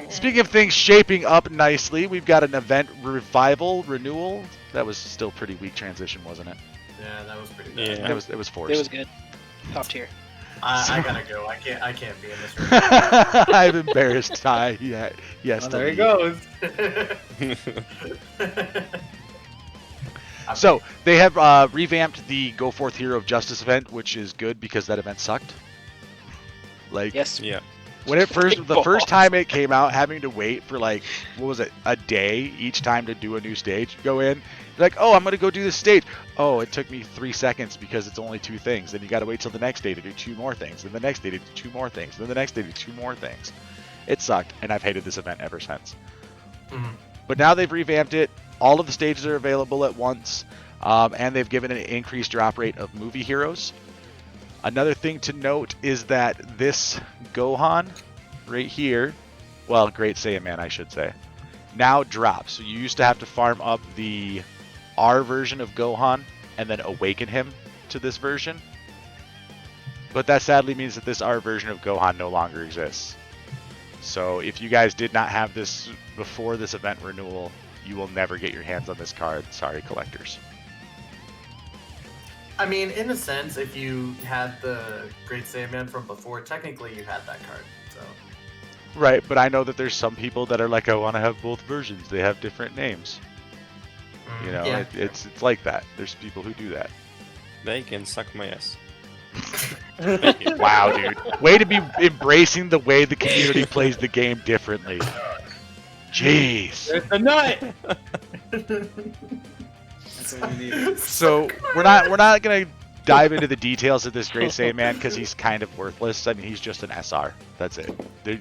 Speaking of things shaping up nicely, we've got an event revival renewal. That was still pretty weak transition, wasn't it? Yeah, that was pretty bad. Yeah. It was forced. It was good. Top tier. I gotta go. I can't be in this room. I've embarrassed Ty. Yeah, yes. Oh, there he goes. So they have revamped the Go Forth Hero of Justice event, which is good because that event sucked. Like, Yes. Yeah. when it Big the first balls. time it came out, having to wait for like, what was it, a day each time to do a new stage. Go in, like, oh, I'm gonna go do this stage. Oh, it took me 3 seconds because it's only 2 things. Then you got to wait till the next day to do 2 more things. Then the next day to do 2 more things. Then the next day to do 2 more things. It sucked, and I've hated this event ever since. Mhm. But now they've revamped it. All of the stages are available at once, and they've given an increased drop rate of movie heroes. Another thing to note is that this Gohan right here, well, Great Saiyaman, I should say, now drops. So you used to have to farm up the R version of Gohan and then awaken him to this version. But that sadly means that this R version of Gohan no longer exists. So if you guys did not have this before this event renewal, you will never get your hands on this card. Sorry, collectors. I mean, in a sense, if you had the Great Saiyaman from before, technically you had that card. So Right, but I know that there's some people that are like, I want to have both versions. They have different names. You know, yeah. it's like that. There's people who do that. They can suck my ass. Wow, dude. Way to be embracing the way the community plays the game differently. Jeez. There's the nut. That's what we need. So we're not gonna dive into the details of this Great Saiyaman because he's kind of worthless. I mean, he's just an SR. That's it.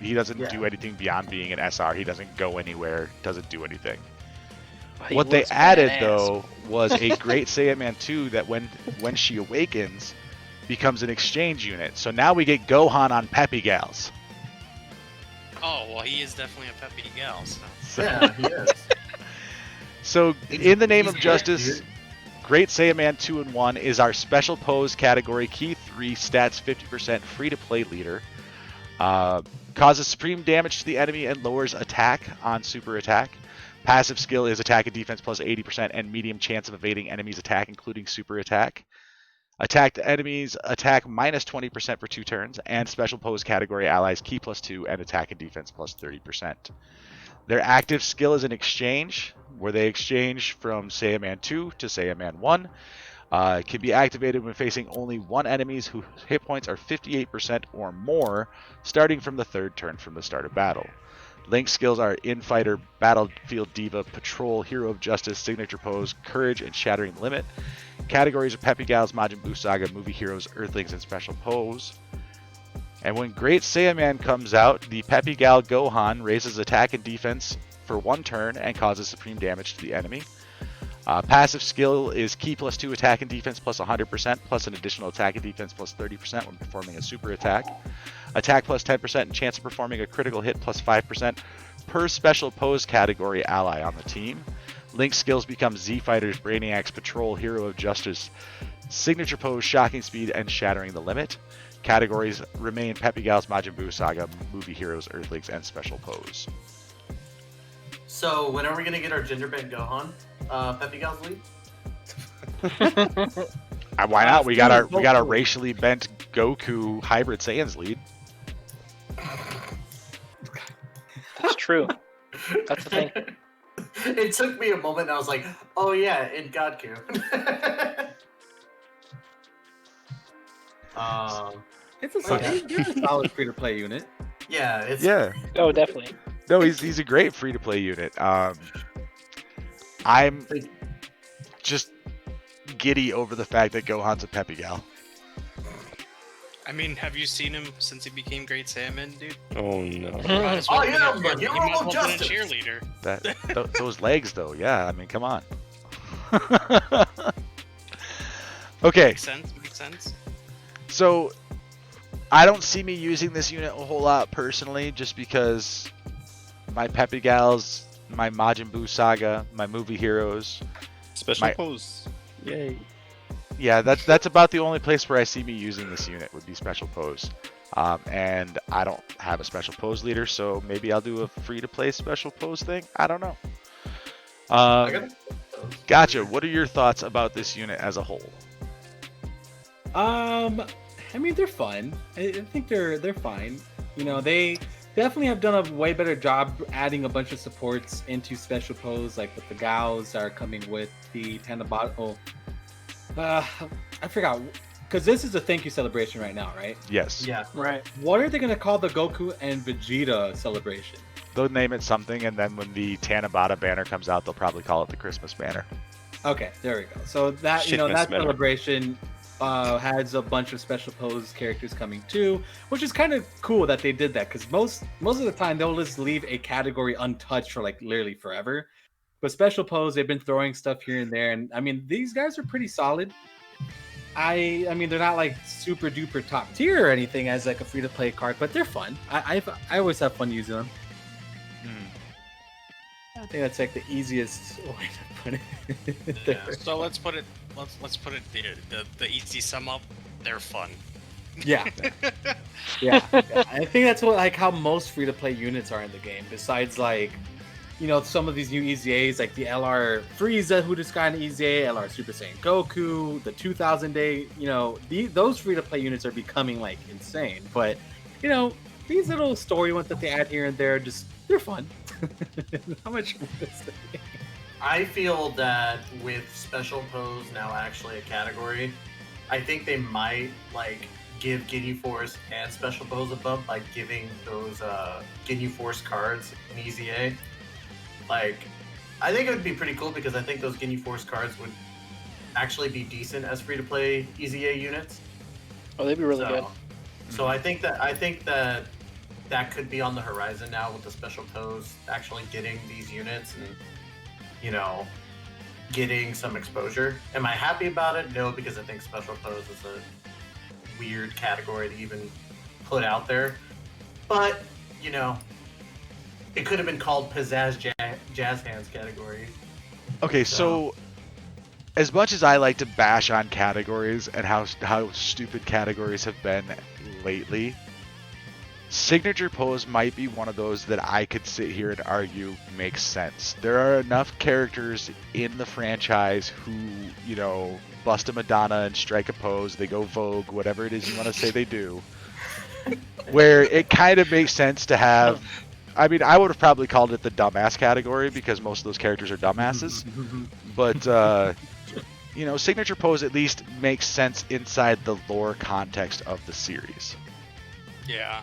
He doesn't Yeah. do anything beyond being an SR. He doesn't go anywhere. Doesn't do anything. He What they looks added badass. though was a Great Saiyaman 2 that when she awakens becomes an exchange unit. So now we get Gohan on Peppy Gals. Oh, well, he is definitely a peppy gal, so. So, Yeah, he is. so in the name He's of good, justice, dude. Great Saiyaman 2 and 1 is our special pose category, key 3, stats 50%, free to play leader. Causes supreme damage to the enemy and lowers attack on super attack. Passive skill is attack and defense plus 80% and medium chance of evading enemies' attack, including super attack. Attacked enemies attack minus 20% for 2 turns, and special pose category allies key plus 2 and attack and defense plus 30%. Their active skill is an exchange, where they exchange from Saiyaman 2 to Saiyaman 1. It can be activated when facing only one enemies whose hit points are 58% or more, starting from the 3rd turn from the start of battle. Link skills are Infighter, Battlefield Diva, Patrol, Hero of Justice, Signature Pose, Courage, and Shattering Limit. Categories are Peppy Gals, Majin Buu Saga, Movie Heroes, Earthlings, and Special Pose. And when Great Saiyaman comes out, the Peppy Gal Gohan raises attack and defense for 1 turn and causes supreme damage to the enemy. Passive skill is key plus 2 attack and defense plus 100%, plus an additional attack and defense plus 30% when performing a super attack. Attack plus 10% and chance of performing a critical hit plus 5% per special pose category ally on the team. Link skills become Z Fighters, Brainiacs, Patrol, Hero of Justice, Signature Pose, Shocking Speed, and Shattering the Limit. Categories remain Peppy Gals, Majin Buu Saga, Movie Heroes, Earthlings, and Special Pose. So when are we gonna get our gingerbread Gohan? Peppy Gal's lead? Why not? We got our racially bent Goku hybrid Saiyans lead. That's true. That's the thing. It took me a moment and I was like, oh yeah, in Godku. It's a solid, you're a solid free-to-play unit. Yeah, it's Yeah. Oh, definitely. No, he's a great free to play unit. I'm just giddy over the fact that Gohan's a Peppy Gal. I mean, have you seen him since he became Great Saiyaman, dude? Oh no. Might as well Oh, been yeah, a- but he you're might as all well been a justice. cheerleader. Those legs, though, yeah. I mean, come on. Okay, Makes sense. Makes sense. so I don't see me using this unit a whole lot personally, just because my Peppy Gals, my Majin Buu Saga, my Movie Heroes. Special My- pose. Yay. Yeah, that's about the only place where I see me using this unit would be Special Pose. And I don't have a special pose leader, so maybe I'll do a free-to-play special pose thing. I don't know. I got Gotcha. What are your thoughts about this unit as a whole? I mean, they're fun. I think they're fine. You know, they definitely have done a way better job adding a bunch of supports into special pose, like with the gals are coming with the Tanabata. I forgot, because this is a thank you celebration right now, right? Yes. Yeah. Right. What are they gonna call the Goku and Vegeta celebration? They'll name it something, and then when the Tanabata banner comes out, they'll probably call it the Christmas banner. Okay, there we go. So that Shitmas that banner. celebration has a bunch of special pose characters coming too, which is kind of cool that they did that, because most of the time they'll just leave a category untouched for like literally forever. But special pose, they've been throwing stuff here and there, and I mean these guys are pretty solid. I mean they're not like super duper top tier or anything as like a free to play card, but they're fun. I always have fun using them. I think that's like the easiest way to put it. Yeah. So let's put it the easy sum up. They're fun. Yeah. Yeah. I think that's what like how most free to play units are in the game. Besides like, you know, some of these new EZAs like the LR Frieza who just got an EZA, LR Super Saiyan Goku, the 2000 day. You know, those free to play units are becoming like insane. But you know, these little story ones that they add here and there, they're fun. How much? I feel that with special pose now actually a category, I think they might like give Ginyu Force and special pose a bump by giving those Ginyu Force cards an EZA. Like, I think it would be pretty cool because I think those Ginyu Force cards would actually be decent as free-to-play EZA units. Oh, they'd be really good. So I think that could be on the horizon now with the special pose actually getting these units and, you know, getting some exposure. Am I happy about it? No, because I think special pose is a weird category to even put out there. But, you know, it could have been called Pizzazz Jazz Hands category. Okay, so as much as I like to bash on categories and how stupid categories have been lately, signature pose might be one of those that I could sit here and argue makes sense. There are enough characters in the franchise who, you know, bust a Madonna and strike a pose, they go Vogue, whatever it is you want to say they do, where it kind of makes sense to have. I mean, I would have probably called it the dumbass category because most of those characters are dumbasses. But, you know, signature pose at least makes sense inside the lore context of the series. Yeah.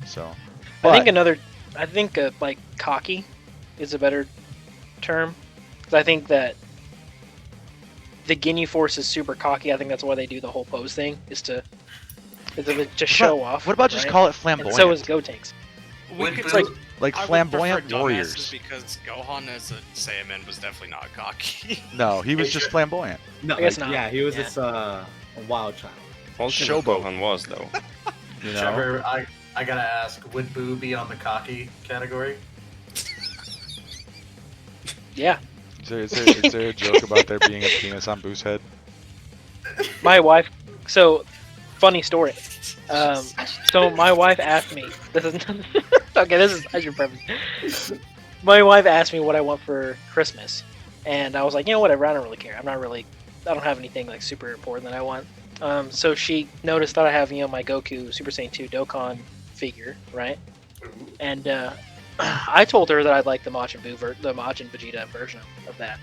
So, I think like cocky is a better term. 'Cause I think that the Ginyu Force is super cocky. I think that's why they do the whole pose thing, is to show off. What about just right? call it And flamboyant? so is Gotenks. We Would could Boo- like I would flamboyant prefer warriors. dumbasses because Gohan as a Saiyaman was definitely not cocky. No, he was just flamboyant. No, I guess like, not. yeah, he was Yeah. just a wild child. Ultimate Showboat. Gohan was though. You know? Trevor, I gotta ask, would Boo be on the cocky category? Yeah. Is there a joke about there being a penis on Boo's head? My wife. So, funny story. So my wife asked me. This is okay. I should preface. My wife asked me what I want for Christmas, and I was like, you know, whatever. I don't really care. I don't have anything like super important that I want. So she noticed that I have, you know, my Goku Super Saiyan 2 Dokkan figure, right? And I told her that I'd like the Majin Vegeta version of that,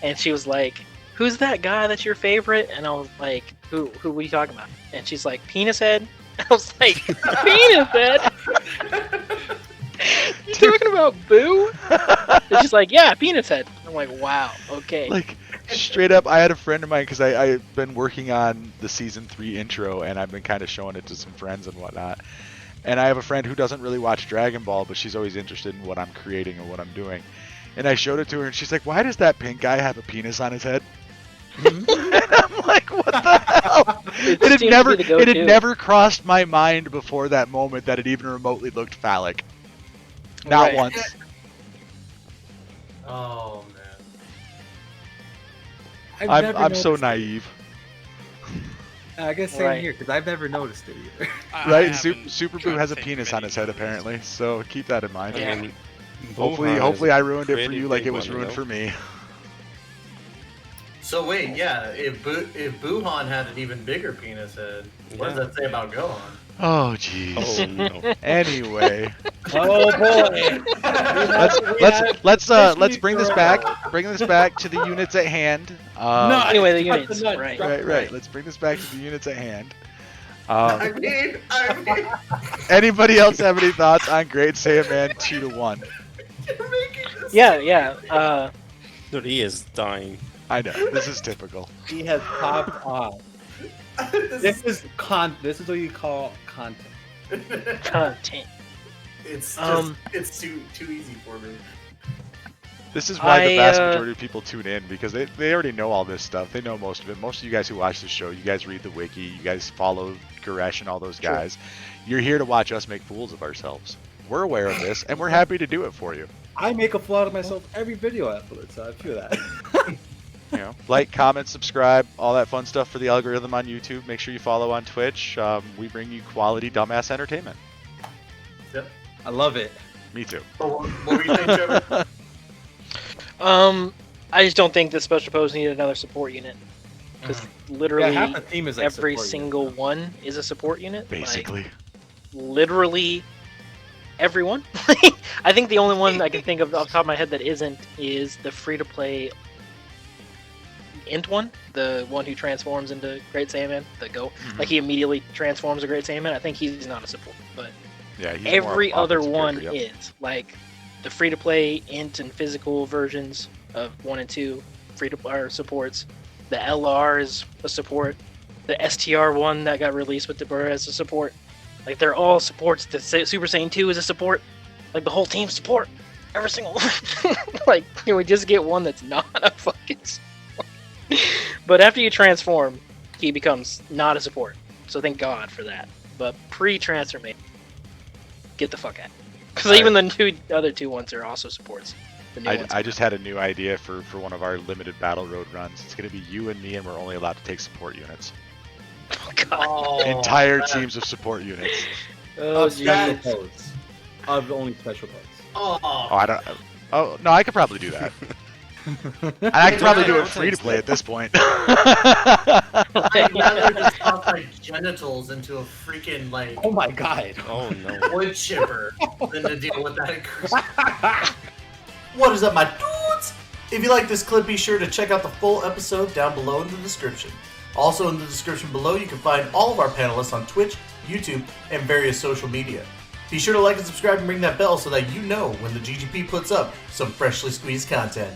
and she was like, "Who's that guy that's your favorite?" And I was like, "Who are you talking about?" And she's like, "Penis Head." I was like, "Penis Head? You talking about Boo?" And she's like, "Yeah, Penis Head." I'm like, "Wow, okay." Like, straight up, I had a friend of mine, because I've been working on the Season 3 intro, and I've been kind of showing it to some friends and whatnot. And I have a friend who doesn't really watch Dragon Ball, but she's always interested in what I'm creating or what I'm doing. And I showed it to her, and she's like, "Why does that pink guy have a penis on his head?" And I'm like, "What the hell?" It had never crossed my mind before that moment that it even remotely looked phallic. Not Right. once. Oh man. I'm so naive. I guess same Right. here because I've never noticed it either. Right? haven't Super Boo tried has to a think penis of on any his head uses. apparently, so keep that in mind. I mean, Hopefully, Wuhan hopefully is a I ruined it for pretty you like big it was one, ruined you for me. So wait, yeah, if Buhan had an even bigger penis head, what does that say about Gohan? Oh jeez. Oh no. Anyway, Oh boy! let's bring this back. Bring this back to the units at hand. No, Anyway, the drop units, nuts, right. drop the Right. nuts. Let's bring this back to the units at hand. I mean, Anybody else have any thoughts on Great Saiyaman 2-1? you're making this. Yeah. Dude, he is dying. I know this is typical. He has popped off. This is what you call content. Content. It's just, Um, it's too easy for me. This is why the I, vast majority of people tune in because they already know all this stuff. They know most of it. Most of you guys who watch the show, you guys read the wiki, you guys follow Goresh and all those guys. You're here to watch us make fools of ourselves. We're aware of this, and we're happy to do it for you. I make a fool out of myself every video I upload, so I feel that. You know, like, comment, subscribe, all that fun stuff for the algorithm on YouTube. Make sure you follow on Twitch. We bring you quality dumbass entertainment. Yep. I love it. Me too. What were you saying, Trevor? I just don't think the special pose needed another support unit because literally Yeah, half the team is like every support single unit. one is a support unit. Basically. Like, literally everyone. I think the only one I can think of off the top of my head that isn't is the free-to-play Int one, the one who transforms into Great Saiyaman, the Go. Like he immediately transforms a Great Saiyaman. I think he's not a support, but Yeah, he's more every of an other offensive one character, yep. is like the free-to-play Int and physical versions of 1 and 2 free-to-play supports. The LR is a support. The STR one that got released with the Burr is a support. Like they're all supports. The Super Saiyan 2 is a support. Like the whole team support. Every single one. Like, can we just get one that's not a fucking support? But after you transform, he becomes not a support. So thank God for that. But pre-transformation, get the fuck out. Because even the other two ones are also supports. The new ones. I just had a new idea for one of our limited battle road runs. It's going to be you and me, and we're only allowed to take support units. Oh, God. Oh, Entire teams of support units. Oh, Of special jeez. pose. Of only special pose. Oh, Oh, I don't. Oh no, I could probably do that. And I could probably do it free to play at this point. I'd rather just toss my genitals into a freaking like Oh my god. Oh no. wood chipper than to deal with that. What is up, my dudes? If you like this clip, be sure to check out the full episode down below in the description. Also in the description below, you can find all of our panelists on Twitch, YouTube, and various social media. Be sure to like and subscribe and ring that bell so that you know when the GGP puts up some freshly squeezed content.